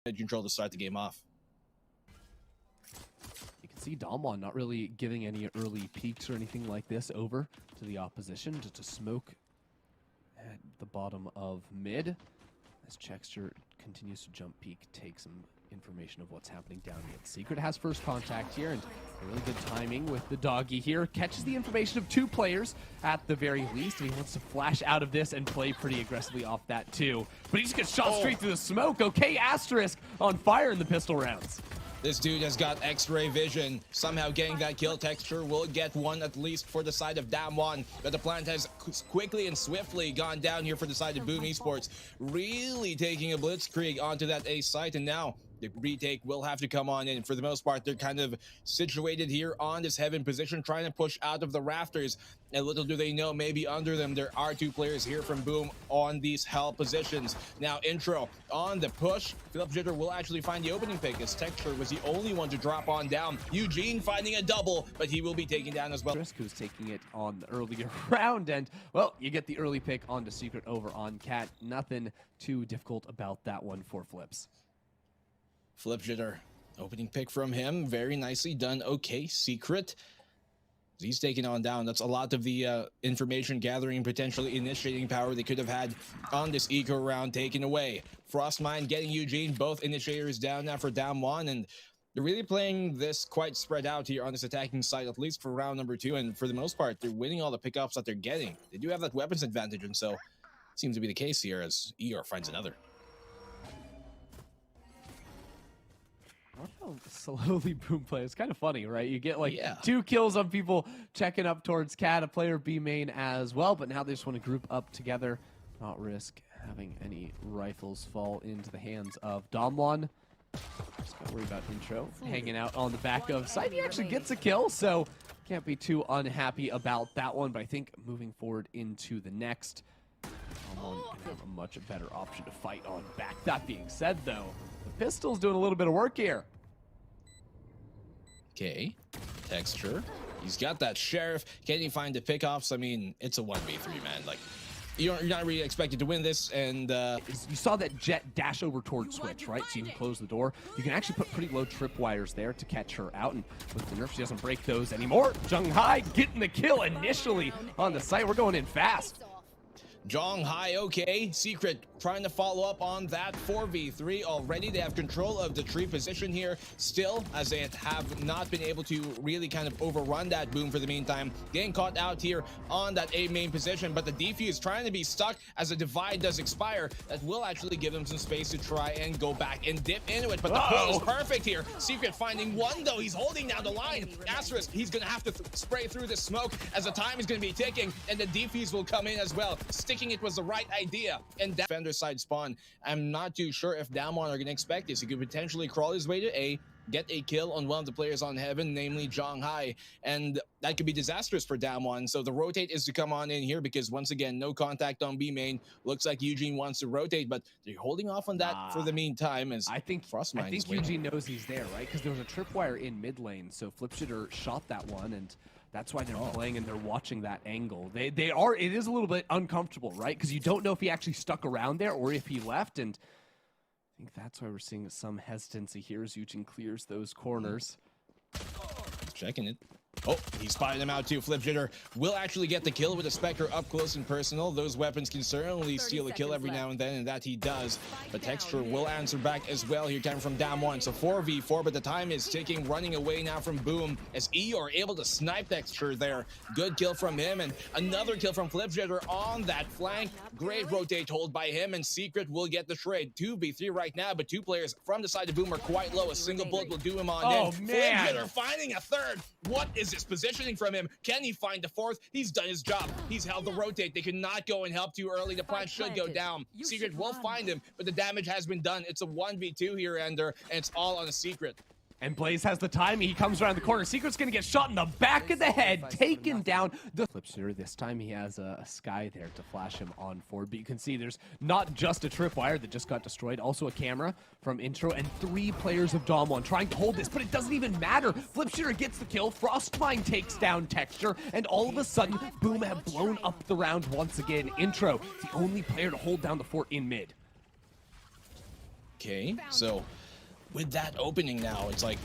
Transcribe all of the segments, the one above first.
control to start the game off. You can see DAMWON not really giving any early peeks or anything like this over to the opposition. Just a smoke at the bottom of mid. As Chexter continues to jump peek, take some information of what's happening down mid. Secret has first contact here, and really good timing with the doggy here. Catches the information of two players at the very least, and he wants to flash out of this and play pretty aggressively off that too. But he just gets shot straight through the smoke. Okay, asterisk on fire in the pistol rounds. This dude has got X-ray vision. Somehow getting that kill. Texture will get one at least for the side of DAMWON. But the plant has quickly and swiftly gone down here for the side of Boom Esports. Really taking a blitzkrieg onto that A site, and now the retake will have to come on in. For the most part, they're kind of situated here on this heaven position, trying to push out of the rafters. And little do they know, maybe under them, there are two players here from Boom on these hell positions. Now, intro on the push. Philip Jitter will actually find the opening pick, as Texture was the only one to drop on down. Eugene finding a double, but he will be taken down as well. Who's taking it on the earlier round, and, well, you get the early pick onto Secret over on Cat. Nothing too difficult about that one for Flips. Flip Jitter, opening pick from him, very nicely done. Okay, Secret, he's taken on down. That's a lot of the information gathering and potentially initiating power they could have had on this eco round taken away. Frostmind getting Eugene, both initiators down now for DAMWON, and they're really playing this quite spread out here on this attacking side, at least for round number 2, and for the most part, they're winning all the pickups that they're getting. They do have that weapons advantage, and so seems to be the case here as Eeyore finds another. How slowly Boom play. It's kind of funny, right? You get like 2 kills on people checking up towards Cat, a player B main as well, but now they just want to group up together, not risk having any rifles fall into the hands of DAMWON. Just gotta worry about intro hanging out on the back of site. He actually gets a kill, so can't be too unhappy about that one, but I think moving forward into the next, DAMWON can have a much better option to fight on back. That being said, though, the pistol's doing a little bit of work here. Okay, Texture, he's got that sheriff. Can he find the pickoffs? I mean, it's a 1v3, man. Like, you're not really expected to win this, and you saw that Jet dash over towards Switch, right? So you can close the door. You can actually put pretty low tripwires there to catch her out, and with the nerf, she doesn't break those anymore. Jeong getting the kill initially on the site. We're going in fast. Jeong, okay. Secret trying to follow up on that 4v3 already. They have control of the tree position here still, as they have not been able to really kind of overrun that Boom for the meantime. Getting caught out here on that A main position, but the defuse trying to be stuck as the divide does expire. That will actually give them some space to try and go back and dip into it, but the pull is perfect here. Secret finding one, though. He's holding down the line. Asterisk, he's going to have to spray through the smoke as the time is going to be ticking, and the defuse will come in as well. Sticking it was the right idea, and defender side spawn. I'm not too sure if DAMWON are going to expect this. He could potentially crawl his way to A, get a kill on one of the players on heaven, namely Jeong, and that could be disastrous for DAMWON. So the rotate is to come on in here, because once again, no contact on B main. Looks like Eugene wants to rotate, but they're holding off on that for the meantime. As I think Eugene knows he's there, right? Because there was a tripwire in mid lane, so Flipshitter shot that one, and that's why they're playing and they're watching that angle. It is a little bit uncomfortable, right? Because you don't know if he actually stuck around there or if he left, and I think that's why we're seeing some hesitancy here as Eugene clears those corners. Checking it. Oh, he spotted him out too. Flip Jitter will actually get the kill with a Spectre up close and personal. Those weapons can certainly steal a kill every now and then, and that he does. But Texture will answer back as well here, coming from DAMWON. So 4v4, but the time is ticking, running away now from Boom, as Eeyore able to snipe Texture there. Good kill from him, and another kill from Flip Jitter on that flank. Great rotate hold by him, and Secret will get the trade. 2v3 right now, but two players from the side of Boom are quite low. A single bullet will do him on in. Flip Jitter finding a third. What is this positioning from him? Can he find the fourth? He's done his job. He's held the rotate. They cannot go and help too early. The plant should go down. Secret will find him, but the damage has been done. It's a 1v2 here, Ender, and it's all on a Secret. And Blaze has the timing. He comes around the corner. Secret's going to get shot in the back of the head, taken down. The Flipster, this time he has a Sky there to flash him on forward. But you can see there's not just a tripwire that just got destroyed, also a camera from intro, and 3 players of DAMWON trying to hold this, but it doesn't even matter. Flipshooter gets the kill. Frostmind takes down Texture, and all of a sudden, Boom have blown up the round once again. Intro, the only player to hold down the fort in mid. Okay, so with that opening now, it's like,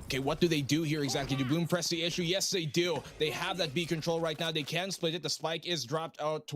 okay, what do they do here exactly? Do Boom press the issue? Yes, they do. They have that B control right now. They can split it. The spike is dropped out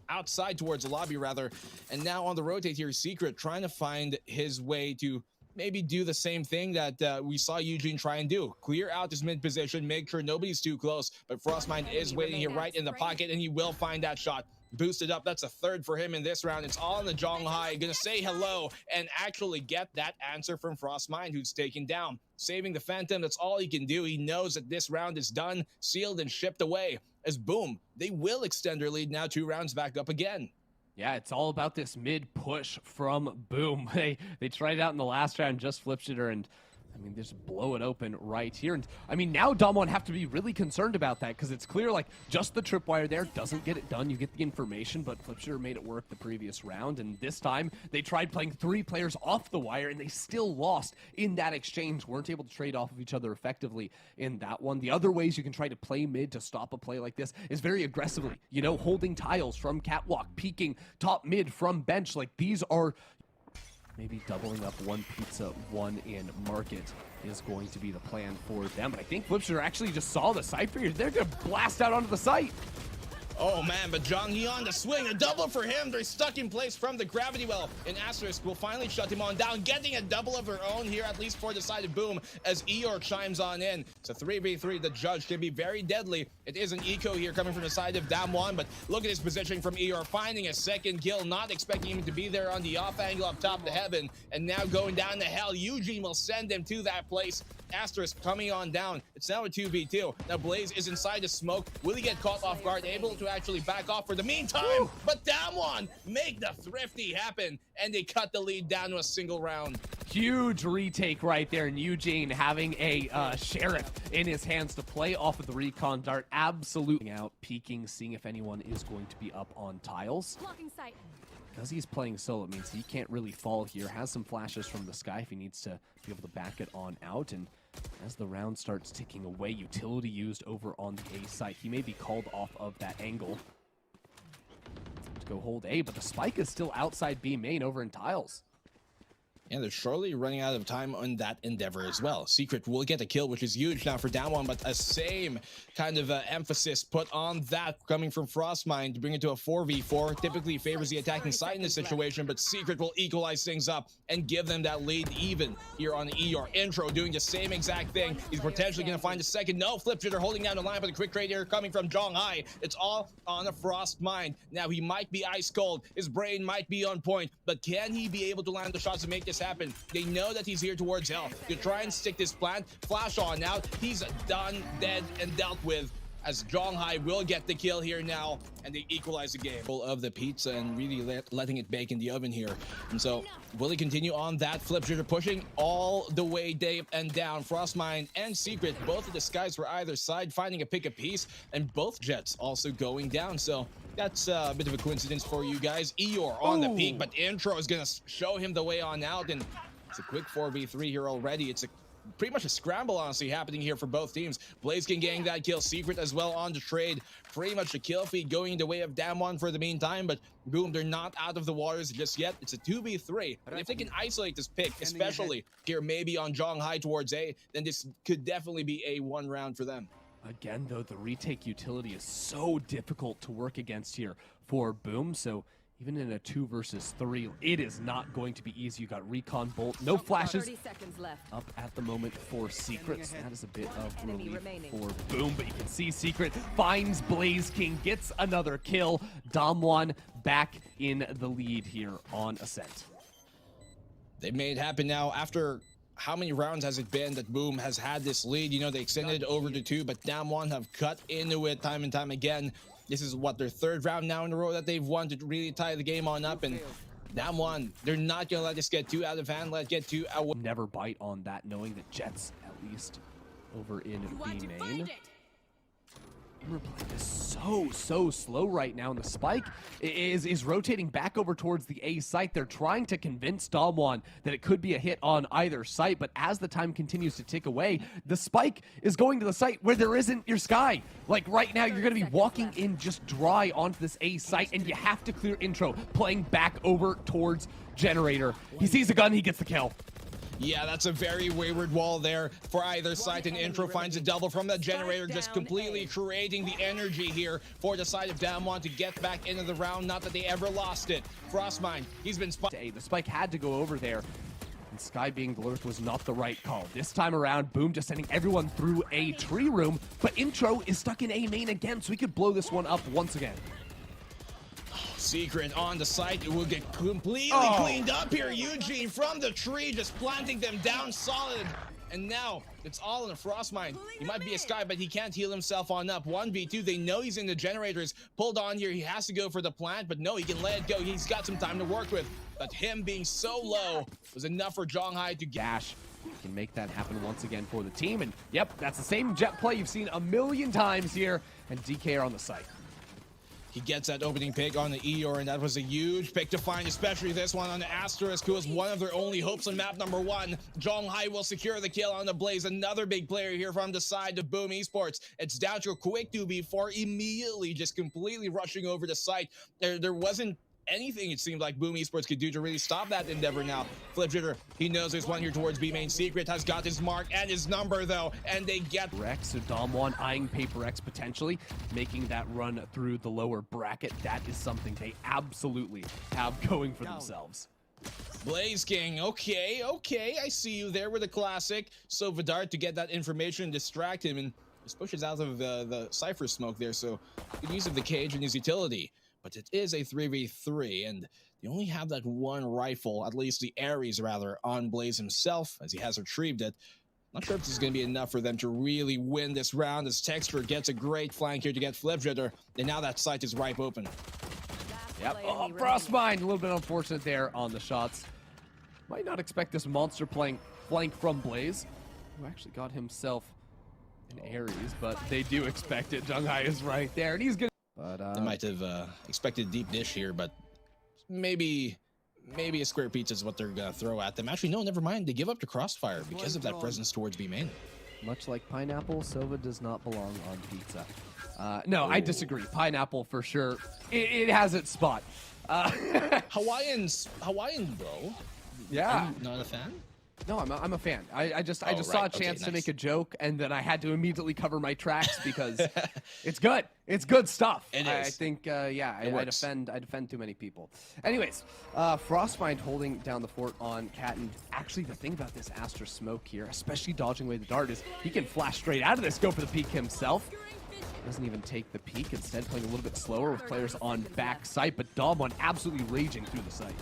outside towards the lobby, rather. And now on the rotate here, Secret trying to find his way to maybe do the same thing that we saw Eugene try and do. Clear out his mid position, make sure nobody's too close. But frostmind is waiting here right in the pocket, and he will find that shot. Boosted up, that's a third for him in this round. It's all in the Jeong. Gonna say hello and actually get that answer from frostmind, who's taken down. Saving the Phantom, that's all he can do. He knows that this round is done, sealed, and shipped away. As Boom, they will extend their lead now 2 rounds back up again. Yeah, it's all about this mid push from Boom. They tried it out in the last round, just flipped shitter, and I mean, just blow it open right here. And I mean, now DAMWON have to be really concerned about that, because it's clear, like, just the tripwire there doesn't get it done. You get the information, but Flipshooter made it work the previous round. And this time, they tried playing 3 players off the wire, and they still lost in that exchange. Weren't able to trade off of each other effectively in that one. The other ways you can try to play mid to stop a play like this is very aggressively. You know, holding tiles from catwalk, peeking top mid from bench. Like, these are... Maybe doubling up 1 pizza, 1 in market is going to be the plan for them. But I think Flipshooter actually just saw the Cypher here. They're going to blast out onto the site. Oh man, but Jeong, he on the swing, a double for him. They're stuck in place from the gravity well, and Asterisk will finally shut him on down, getting a double of her own here, at least for the side of Boom, as Eeyore chimes on in. It's a 3v3. The judge can be very deadly. It is an eco here coming from the side of DAMWON, but look at his positioning from Eeyore, finding a second kill, not expecting him to be there on the off angle up top to heaven, and now going down to hell. Eugene will send him to that place. Asterisk coming on down. It's now a 2v2. Now Blaze is inside the smoke. Will he get caught off guard, able to actually back off for the meantime? Woo! But DAMWON make the thrifty happen, and they cut the lead down to a single round. Huge retake right there, and Eugene having a sheriff in his hands to play off of the recon dart. Absolutely out, peeking, seeing if anyone is going to be up on tiles. Blocking sight. Because he's playing solo, it means he can't really fall here. Has some flashes from the sky if he needs to be able to back it on out. And as the round starts ticking away, utility used over on the A site. He may be called off of that angle to go hold A, but the spike is still outside B main over in tiles. And they're surely running out of time on that endeavor as well. Secret will get a kill, which is huge now for DAMWON, but a same kind of emphasis put on that coming from frostmind to bring it to a 4v4. Typically favors the attacking side in this situation, but Secret will equalize things up and give them that lead even here on the Eeyore. Intro doing the same exact thing. He's potentially going to find a second. No, Flipshooter holding down the line, but a quick trade here coming from Jeong. It's all on a frostmind. Now he might be ice cold. His brain might be on point, but can he be able to land the shots to make this happen? They know that he's here towards hell. To try and stick this plant, flash on out. He's done, dead, and dealt with, as Jeong will get the kill here now, and they equalize the game. Full of the pizza and really letting it bake in the oven here. And so, will he continue on that? Flipshooter pushing all the way down. Frostmind and Secret, both of the skies for either side, finding a pick apiece, and both jets also going down. So, that's a bit of a coincidence for you guys. Eeyore on the peak, but Intro is going to show him the way on out, and it's a quick 4v3 here already. It's pretty much a scramble, honestly, happening here for both teams. Blaze can gang that kill. Secret as well on the trade. Pretty much a kill feed going the way of DAMWON for the meantime, but Boom, they're not out of the waters just yet. It's a 2v3, but if they can isolate this pick, especially here maybe on Jeong towards A, then this could definitely be a 1 round for them. Again, though, the retake utility is so difficult to work against here for Boom, so even in a 2 versus 3, it is not going to be easy. You got recon bolt, no flashes 30 seconds left. up at the moment for Secret. So that is a bit of relief for Boom, but you can see Secret finds Blaze King, gets another kill. DAMWON back in the lead here on Ascent. They made it happen now after... How many rounds has it been that Boom has had this lead? You know, they extended it over to 2, but DAMWON have cut into it time and time again. This is what, their 3rd round now in a row that they've won to really tie the game on up, and DAMWON, they're not gonna let this get too out of hand, let it get too out. Never bite on that, knowing that Jets, at least over in B main. Play is so slow right now, and the spike is rotating back over towards the A site. They're trying to convince DAMWON that it could be a hit on either site, but as the time continues to tick away, the spike is going to the site where there isn't your sky. Like right now, you're going to be walking in just dry onto this A site, and you have to clear intro, playing back over towards Generator. He sees a gun, he gets the kill. Yeah, that's a very wayward wall there for either side, and intro finds a double from the Generator, just completely creating the energy here for the side of DAMWON to get back into the round. Not that they ever lost it. Frostmind, he's been spotted. The spike had to go over there, and Sky being the lurk was not the right call. This time around, Boom just sending everyone through a tree room, but intro is stuck in A main again, so we could blow this one up once again. Secret on the site, it will get completely cleaned up here. Eugene from the tree just planting them down solid, and now it's all in a Frostmind. He might be a Sky, but he can't heal himself on up. 1v2, they know he's in the Generators, pulled on here. He has to go for the plant, but no, he can let it go. He's got some time to work with, but him being so low was enough for Jeong to gash. Can make that happen once again for the team, and yep, that's the same jet play you've seen a million times here, and DK are on the site. He gets that opening pick on the Eeyore, and that was a huge pick to find, especially this one on the Asterisk, who was one of their only hopes on map number 1. Jeong will secure the kill on the Blaze. Another big player here from the side of Boom Esports. It's down to a quick 2 before immediately just completely rushing over the site. There wasn't anything it seemed like Boom Esports could do to really stop that endeavor now. Flipjitter, he knows there's one here towards B main. Secret has got his mark and his number though, and they get Rex. So DAMWON eyeing PaperX potentially making that run through the lower bracket. That is something they absolutely have going for themselves. Blaze King, okay, I see you there with a classic. So Vidart to get that information and distract him, and just pushes out of the Cypher smoke there, so good use of the cage and his utility. But it is a 3v3, and they only have that one rifle, at least the Ares rather, on Blaze himself, as he has retrieved it. Not sure if this is going to be enough for them to really win this round, as Texture gets a great flank here to get Flipjitter, and now that site is ripe open. Yep, Frostmind, a little bit unfortunate there on the shots. Might not expect this monster playing flank from Blaze, who actually got himself an Ares, but they do expect it. Jeong is right there, and he's going to... But they might have expected deep dish here, but maybe a square pizza is what they're gonna throw at them. Actually, no, never mind. They give up to Crossfire because of that presence towards B main. Much like pineapple, Sova does not belong on pizza. No, I disagree. Pineapple for sure. It has its spot. Hawaiian, bro. Yeah. I'm not a fan. No, I'm a fan. I just saw a chance to make a joke, and then I had to immediately cover my tracks because it's good. It's good stuff. It is. I think, yeah, I defend too many people. Anyways, Frostmind holding down the fort on Cat, and actually the thing about this Astra smoke here, especially dodging away the dart, is he can flash straight out of this, go for the peek himself. Doesn't even take the peek, instead playing a little bit slower with players on back site, but DAMWON absolutely raging through the site.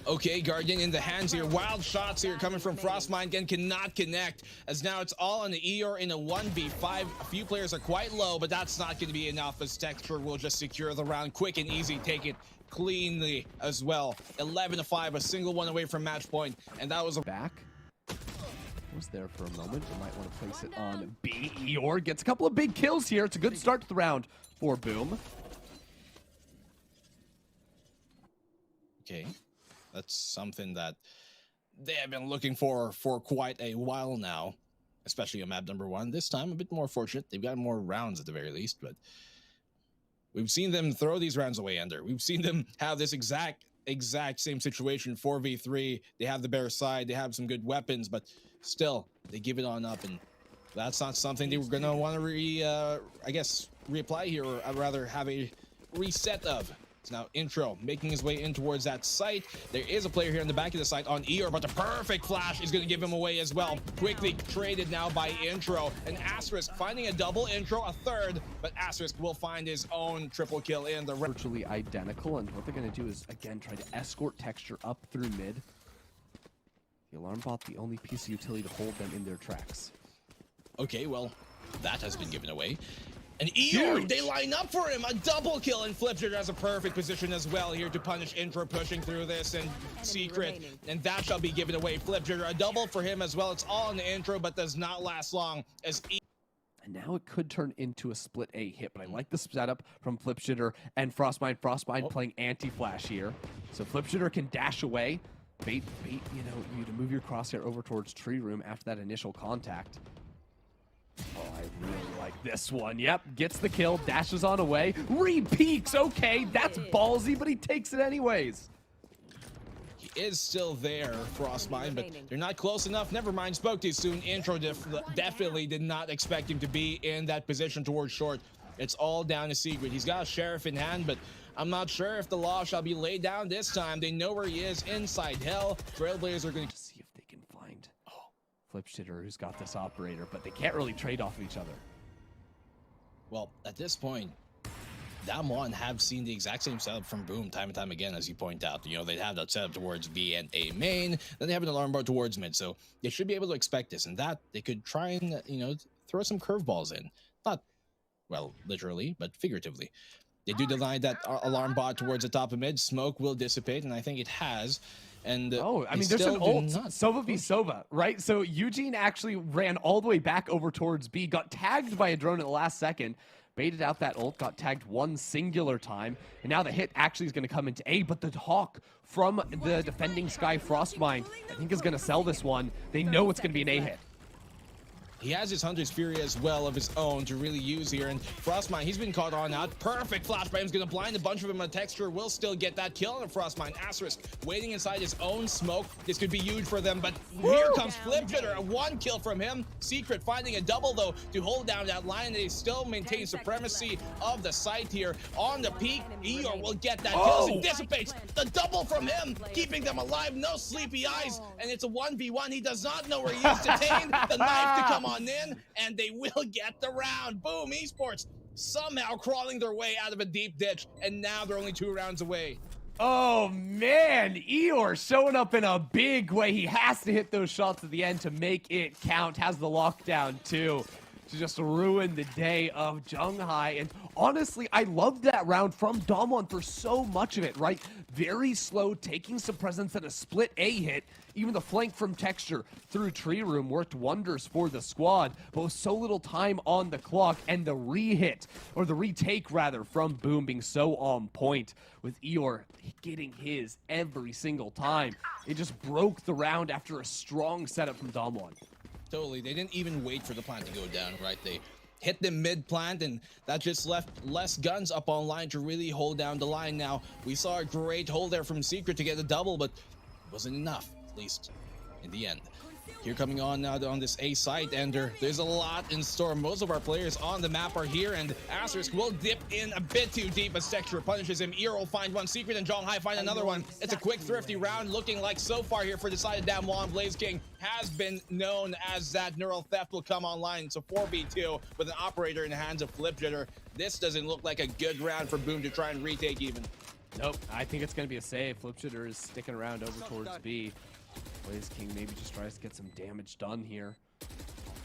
Okay, Guardian in the hands here. Wild shots here coming from Frostmind. Again, cannot connect, as now it's all on the Eeyore in a 1v5. A few players are quite low, but that's not going to be enough, as Texture will just secure the round quick and easy, take it cleanly as well. 11-5, a single one away from match point, and that was a back. Was there for a moment. You might want to place it on B. Eeyore gets a couple of big kills here. It's a good start to the round for Boom. Okay. That's something that they have been looking for quite a while now, especially on map number 1. This time, a bit more fortunate. They've got more rounds at the very least, but we've seen them throw these rounds away, Ender. We've seen them have this exact same situation, 4v3. They have the bear side. They have some good weapons, but still, they give it on up, and that's not something they were going to want to reapply here, or I'd rather have a reset of. It's now Intro making his way in towards that site. There is a player here in the back of the site on Eeyore, but the perfect flash is going to give him away as well. Quickly traded now by Intro. And Asterisk finding a double, Intro a third, but Asterisk will find his own triple kill in the virtually identical. And what they're going to do is, again, try to escort Texture up through mid. The alarm bot, the only piece of utility to hold them in their tracks. Okay, well, that has been given away. And Eeyore, they line up for him, a double kill, and Flipjitter has a perfect position as well here to punish Intro pushing through this, and Secret, and that shall be given away. Flipjitter, a double for him as well. It's all in the Intro, but does not last long as And now it could turn into a split A hit, but I like the setup from Flipshitter and Frostmind. Frostmind playing anti-flash here. So Flipshitter can dash away, bait, you know, you to move your crosshair over towards Tree Room after that initial contact. Oh, I really like this one. Yep, gets the kill, dashes on away, re-peeks. Okay, that's ballsy, but he takes it anyways. Is still there, Frostmind, but they're not close enough. Never mind, spoke too soon. Intro definitely did not expect him to be in that position towards short. It's all down to Secret. He's got a sheriff in hand, but I'm not sure if the law shall be laid down this time. They know where he is, inside hell. Trailblazers are going to see if they can find Flipshitter, who's got this operator, but they can't really trade off of each other. Well, at this point, DAMWON have seen the exact same setup from Boom time and time again, as you point out. You know, they have that setup towards B and A main, then they have an alarm bar towards mid, so they should be able to expect this, and that they could try and, you know, throw some curveballs in. Not, well, literally, but figuratively. They do deny that alarm bot towards the top of mid. Smoke will dissipate, and I think it has. And oh, I mean, there's an ult, Sova v Sova, right? So Eugene actually ran all the way back over towards B, got tagged by a drone at the last second, baited out that ult, got tagged one singular time, and now the hit actually is going to come into A, but the Hawk from the defending Sky Frostmind, I think is going to sell this one. They know it's going to be an A hit. He has his Hunter's Fury as well of his own to really use here, and Frostmind, he's been caught on out. Perfect flash by him, is going to blind a bunch of them. A Texture will still get that kill on a Frostmind. Asterisk waiting inside his own smoke. This could be huge for them, but here comes Flipshitter, a one kill from him. Secret finding a double though to hold down that line. They still maintain supremacy of the site here. On the peak, Eeyore will get that kill as it dissipates. The double from him, keeping them alive, no sleepy eyes, and it's a 1v1. He does not know where he is detained. The knife to come on in, and they will get the round. Boom, Esports somehow crawling their way out of a deep ditch, and now they're only 2 rounds away. Oh man, Eeyore showing up in a big way. He has to hit those shots at the end to make it count. Has the lockdown too, to just ruin the day of Jeong. And honestly, I loved that round from DAMWON for so much of it, right? Very slow, taking some presence and a split A hit. Even the flank from Texture through Tree Room worked wonders for the squad, but with so little time on the clock, and the re-hit, or the retake rather, from Boom being so on point, with Eeyore getting his every single time. It just broke the round after a strong setup from DAMWON. Totally, they didn't even wait for the plant to go down, right? They hit the mid plant, and that just left less guns up online to really hold down the line. Now, we saw a great hold there from Secret to get a double, but it wasn't enough, at least in the end. Here coming on now on this A site, and there's a lot in store. Most of our players on the map are here, and Asterisk will dip in a bit too deep as Texture punishes him. Eeyore will find one Secret, and Jeong find another one. It's a quick, thrifty round, looking like so far here for decided DAMWON. Blaze King has been known as that. Neural Theft will come online. So 4v2 with an operator in the hands of Flipshitter. This doesn't look like a good round for Boom to try and retake even. Nope, I think it's going to be a save. Flipshitter is sticking around over towards B. Blaze King maybe just tries to get some damage done here.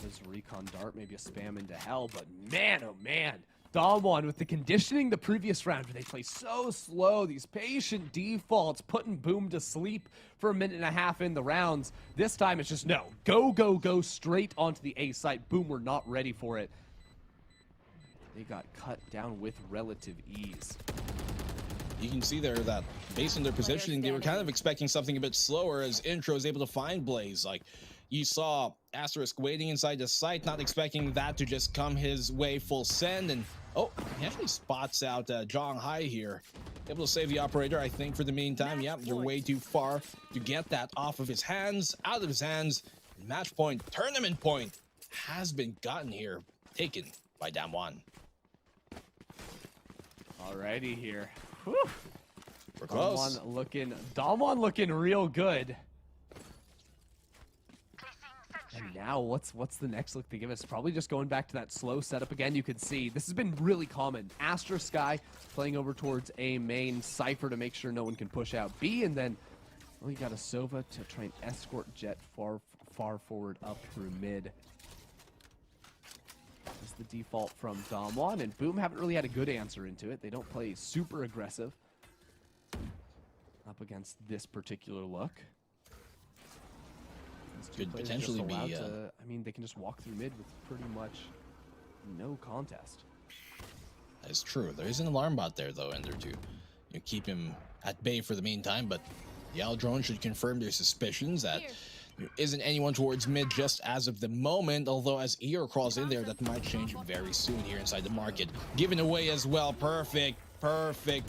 His recon dart, maybe a spam into hell, but man, oh man. DAMWON with the conditioning the previous round where they play so slow, these patient defaults, putting Boom to sleep for 1.5 minutes in the rounds. This time it's just no, go straight onto the A site. Boom were not ready for it. They got cut down with relative ease. You can see there that based on their positioning, they were kind of expecting something a bit slower as Intro is able to find Blaze. Like, you saw Asterisk waiting inside the site, not expecting that to just come his way full send, and oh, he actually spots out Jeong here. Able to save the operator, I think, for the meantime. Yep, they're way too far to get that off of his hands, out of his hands. Match point, tournament point has been gotten here, taken by DAMWON. Alrighty here. Whew. We're close. DAMWON looking real good. And now what's the next look they give us? Probably just going back to that slow setup again. You can see this has been really common. asteriskk playing over towards A main, Cypher to make sure no one can push out B, and then well, you got a Sova to try and escort Jet far forward up through mid. Is the default from DAMWON, and Boom haven't really had a good answer into it. They don't play super aggressive up against this particular look. Could potentially be. I mean, they can just walk through mid with pretty much no contest. That is true. There is an alarm bot there, though, Ender, to keep him at bay for the meantime, but the Owl drone should confirm their suspicions that there isn't anyone towards mid just as of the moment, although as Eeyore crawls in there, that might change very soon here inside the market. Given away as well. Perfect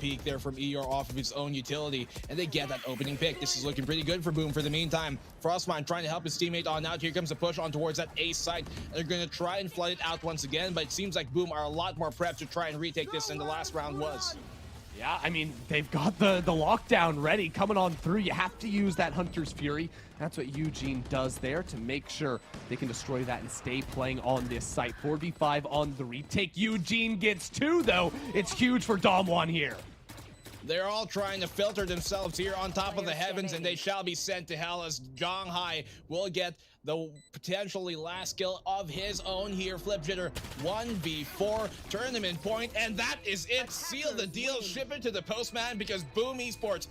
peek there from Eeyore off of his own utility, and they get that opening pick. This is looking pretty good for Boom for the meantime. Frostmind trying to help his teammate on out. Here comes a push on towards that A site. They're going to try and flood it out once again, but it seems like Boom are a lot more prepped to try and retake this than the last round was. Yeah, I mean, they've got the lockdown ready, coming on through. You have to use that Hunter's Fury. That's what Eugene does there to make sure they can destroy that and stay playing on this site. 4v5 on the retake. Eugene gets 2, though. It's huge for DAMWON here. They're all trying to filter themselves here on top of the heavens, and they shall be sent to hell as Jeong will get the potentially last kill of his own here. Flip Jitter 1v4 tournament point, and that is it. Seal the deal, ship it to the postman, because Boom Esports